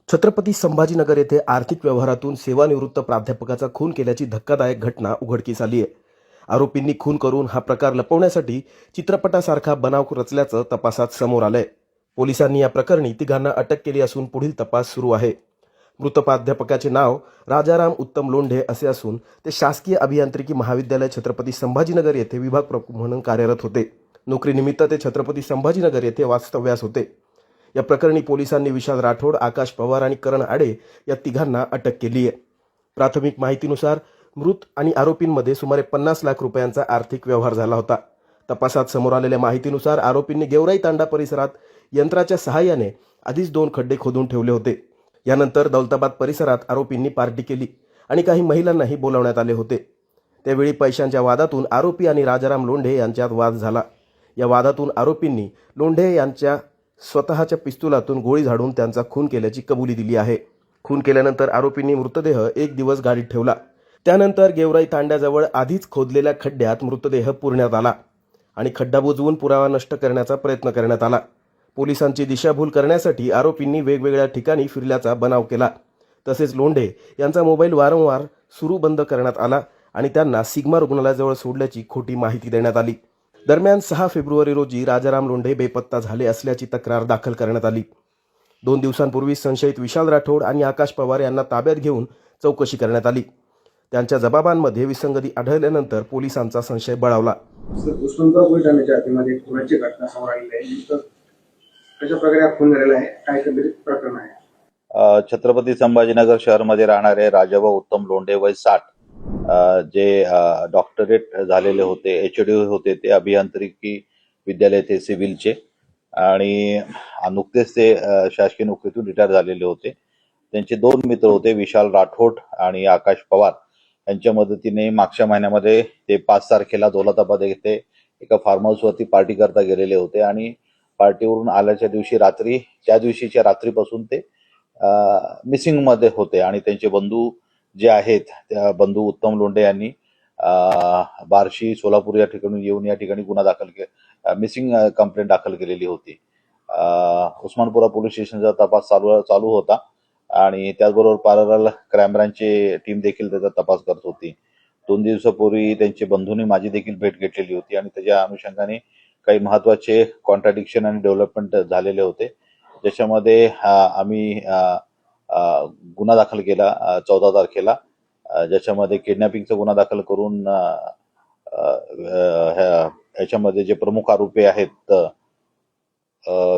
छत्रपती संभाजीनगर येथे आर्थिक व्यवहारातून सेवानिवृत्त प्राध्यापकाचा खून केल्याची धक्कादायक घटना उघडकीस आली आहे. आरोपींनी खून करून हा प्रकार लपवण्यासाठी चित्रपटासारखा बनाव रचल्याचं तपासात समोर आलंय. पोलिसांनी या प्रकरणी तिघांना अटक केली असून पुढील तपास सुरू आहे. मृत प्राध्यापकाचे नाव राजाराम उत्तम लोंढे असे असून ते शासकीय अभियांत्रिकी महाविद्यालय छत्रपती संभाजीनगर येथे विभाग प्रमुख म्हणून कार्यरत होते. नोकरीनिमित्त ते छत्रपती संभाजीनगर येथे वास्तव्यास होते. या प्रकरणी पोलिसांनी विशाल राठोड, आकाश पवार आणि करण आडे या तिघांना अटक केली आहे. प्राथमिक माहितीनुसार मृत आणि आरोपींमध्ये सुमारे 50 लाख रुपयांचा आर्थिक व्यवहार झाला होता. तपासात समोर आलेल्या माहितीनुसार आरोपींनी गेवराई तांडा परिसरात यंत्राच्या सहाय्याने आधीच 2 खड्डे खोदून ठेवले होते. यानंतर दौलताबाद परिसरात आरोपींनी पार्टी केली आणि काही महिलांनाही बोलावण्यात आले होते. त्यावेळी पैशांच्या वादातून आरोपी आणि राजाराम लोंढे यांच्यात वाद झाला. या वादातून आरोपींनी लोंढे यांच्या स्वतःच्या पिस्तुलातून गोळी झाडून त्यांचा खून केल्याची कबुली दिली आहे. खून केल्यानंतर आरोपींनी मृतदेह 1 दिवस गाडीत ठेवला. त्यानंतर गेवराई तांड्याजवळ आधीच खोदलेल्या खड्ड्यात मृतदेह पुरण्यात आला आणि खड्डा बुजवून पुरावा नष्ट करण्याचा प्रयत्न करण्यात आला. पोलिसांची दिशाभूल करण्यासाठी आरोपींनी वेगवेगळ्या ठिकाणी फिरल्याचा बनाव केला. तसेच लोंढे यांचा मोबाईल वारंवार सुरू बंद करण्यात आला आणि त्यांना सिग्मा रुग्णालयाजवळ सोडल्याची खोटी माहिती देण्यात आली. दरम्यान 6 फेब्रुवारी रोजी राजाराम लोंढे बेपत्ता झाले असल्याची तक्रार दाखल करण्यात आली. 2 दिवसांपूर्वी संशयित विशाल राठोड आणि आकाश पवार यांना ताब्यात घेऊन चौकशी करण्यात आली. त्यांच्या जबाबांमध्ये विसंगती आढळल्यानंतर पोलिसांचा संशय बळावला. उस्मानाबाद पोलीस ठाण्याच्या हद्दीमध्ये खुनाची घटना समोर आलेली आहे. कशा प्रकारे हा खून झालेला आहे, काय एकंदरीत प्रकरण आहे? छत्रपती संभाजीनगर शहरामध्ये राहणारे राजाभाऊ उत्तम लोंढे वय 60 जे डॉक्टरेट झालेले होते, HD होते, ते अभियांत्रिकी विद्यालय ते सिव्हिलचे आणि नुकतेच ते शासकीय नोकरीतून रिटायर झालेले होते. त्यांचे 2 मित्र होते, विशाल राठोड आणि आकाश पवार. यांच्या मदतीने मागच्या महिन्यामध्ये ते 5 तारखेला दौलताबाद येथे एका फार्म हाऊसवरती पार्टी करता गेलेले होते आणि पार्टीवरून आल्याच्या दिवशी रात्री, त्या दिवशीच्या रात्रीपासून ते मिसिंग मध्ये होते आणि त्यांचे बंधू जे आहेत, त्या बंधू उत्तम लोंढे यांनी बार्शी, सोलापूर या ठिकाणी येऊन या ठिकाणी गुन्हा दाखल मिसिंग कंप्लेंट दाखल केलेली होती. उस्मानपुरा पोलीस स्टेशनचा तपास चालू होता आणि त्याचबरोबर पॅरलल क्राईम ब्रांचची टीम देखील त्याचा तपास करत होती. 2 दिवसापूर्वी त्यांच्या बंधूंनी माझी देखील भेट घेतलेली होती आणि त्याच्या अनुषंगाने काही महत्वाचे कॉन्ट्राडिक्शन आणि डेव्हलपमेंट झालेले होते, ज्याच्यामध्ये आम्ही गुन्हा दाखल केला 14 तारखेला, ज्याच्यामध्ये किडनॅपिंगचा गुन्हा दाखल करून याच्यामध्ये जे प्रमुख आरोपी आहेत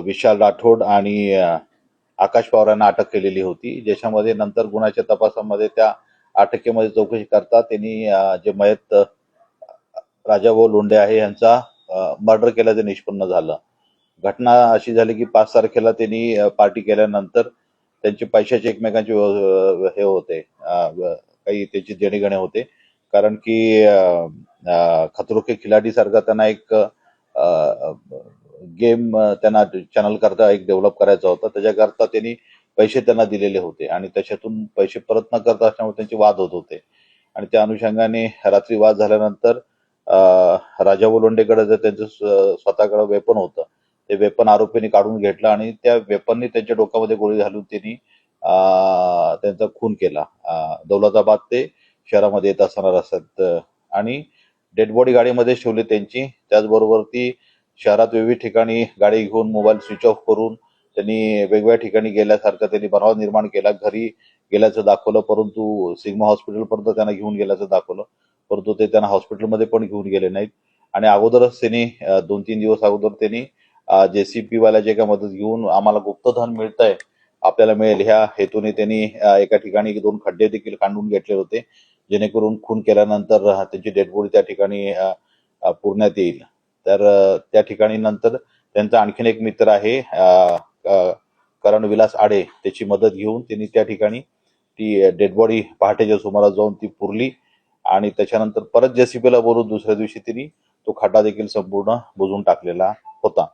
विशाल राठोड आणि आकाश पवार यांना अटक केलेली होती. ज्याच्यामध्ये नंतर गुन्ह्याच्या तपासामध्ये त्या अटकेमध्ये चौकशी करता त्यांनी जे मयत राजाभाऊ लोंढे आहे यांचा मर्डर केल्याचं निष्पन्न झालं. घटना अशी झाली की 5 तारखेला त्यांनी पार्टी केल्यानंतर त्यांचे पैशाचे एकमेकांचे हे होते, काही त्यांचे देणेघेणे होते, कारण की खतरो के खिलाडी सारखा त्यांना एक गेम त्यांना चॅनल करता एक डेव्हलप करायचा होता. त्याच्याकरता त्यांनी पैसे त्यांना दिलेले होते आणि त्याच्यातून पैसे परत न करता असल्यामुळे त्यांचे वाद होत होते आणि त्या अनुषंगाने रात्री वाद झाल्यानंतर राजाभाऊ लोंढेकडे जर त्यांचं स्वतःकडे वेपन होतं, ते वेपन आरोपींनी काढून घेतलं आणि त्या वेपननी त्यांच्या डोक्यामध्ये गोळी घालून त्यांनी त्यांचा खून केला. दौलताबाद ते शहरामध्ये येत असताना रस्त्यात आणि डेड बॉडी गाडीमध्येच ठेवली त्यांची. त्याचबरोबर ती शहरात विविध ठिकाणी गाडी घेऊन मोबाईल स्विच ऑफ करून त्यांनी वेगवेगळ्या ठिकाणी गेल्यासारखं त्यांनी बनाव निर्माण केला. घरी गेल्याचं दाखवलं, परंतु सिग्मा हॉस्पिटलपर्यंत त्यांना घेऊन गेल्याचं दाखवलं, परंतु ते त्यांना हॉस्पिटलमध्ये पण घेऊन गेले नाहीत आणि अगोदरच त्यांनी 2-3 दिवस अगोदर त्यांनी JCP वाल्याची एका मदत घेऊन आम्हाला गुप्तधन मिळतंय, आपल्याला मिळेल ह्या हेतूने त्यांनी एका ठिकाणी 2 खड्डे देखील खांदून घेतले होते, जेणेकरून खून केल्यानंतर त्यांची डेड बॉडी त्या ठिकाणी पुरण्यात येईल. तर त्या ठिकाणी नंतर त्यांचा आणखीन एक मित्र आहे करण विलास आडे, त्याची मदत घेऊन त्यांनी त्या ठिकाणी ती डेड बॉडी पहाटेच्या सुमारास जाऊन ती पुरली आणि त्याच्यानंतर परत JCPला बोलून दुसऱ्या दिवशी त्यांनी तो खड्डा देखील संपूर्ण बुजवून टाकलेला होता.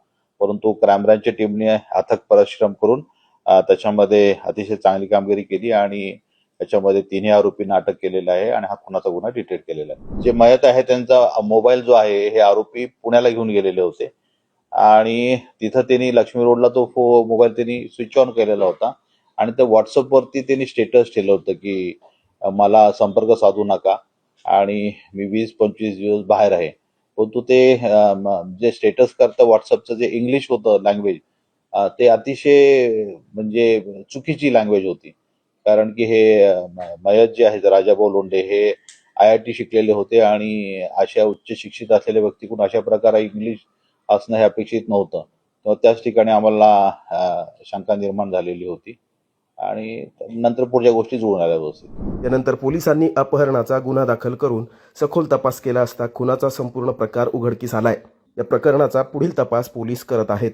परंतु क्राईम ब्रांचच्या टीमने अथक परिश्रम करून त्याच्यामध्ये अतिशय चांगली कामगिरी केली आणि त्याच्यामध्ये 3 आरोपींना अटक केलेला आहे आणि हा खुनाचा गुन्हा डिटेक्ट केलेला आहे. जे मयत आहे त्यांचा मोबाईल जो आहे, हे आरोपी पुण्याला घेऊन गेलेले होते आणि तिथं त्यांनी लक्ष्मी रोडला तो मोबाईल त्यांनी स्विच ऑन केलेला होता आणि त्या व्हॉट्सअपवरती त्यांनी स्टेटस ठेवलं होतं की मला संपर्क साधू नका आणि मी 20-25 दिवस बाहेर आहे. परंतु ते जे स्टेटस करतं व्हॉट्सअपचं जे इंग्लिश होतं लँग्वेज, ते अतिशय म्हणजे चुकीची लँग्वेज होती. कारण की हे मयत जे आहेत राजाभाऊ लोंढे हे IIT शिकलेले होते आणि अशा उच्च शिक्षित असलेल्या व्यक्तीकडून अशा प्रकारे इंग्लिश असणं हे अपेक्षित नव्हतं. तर त्याच ठिकाणी आम्हाला शंका निर्माण झालेली होती आणि नंतर पुढच्या गोष्टी जुळून आल्या व्यवस्थित. त्यानंतर पोलिसांनी अपहरणाचा गुन्हा दाखल करून सखोल तपास केला असता खुनाचा संपूर्ण प्रकार उघडकीस आलाय. या प्रकरणाचा पुढील तपास पोलीस करत आहेत.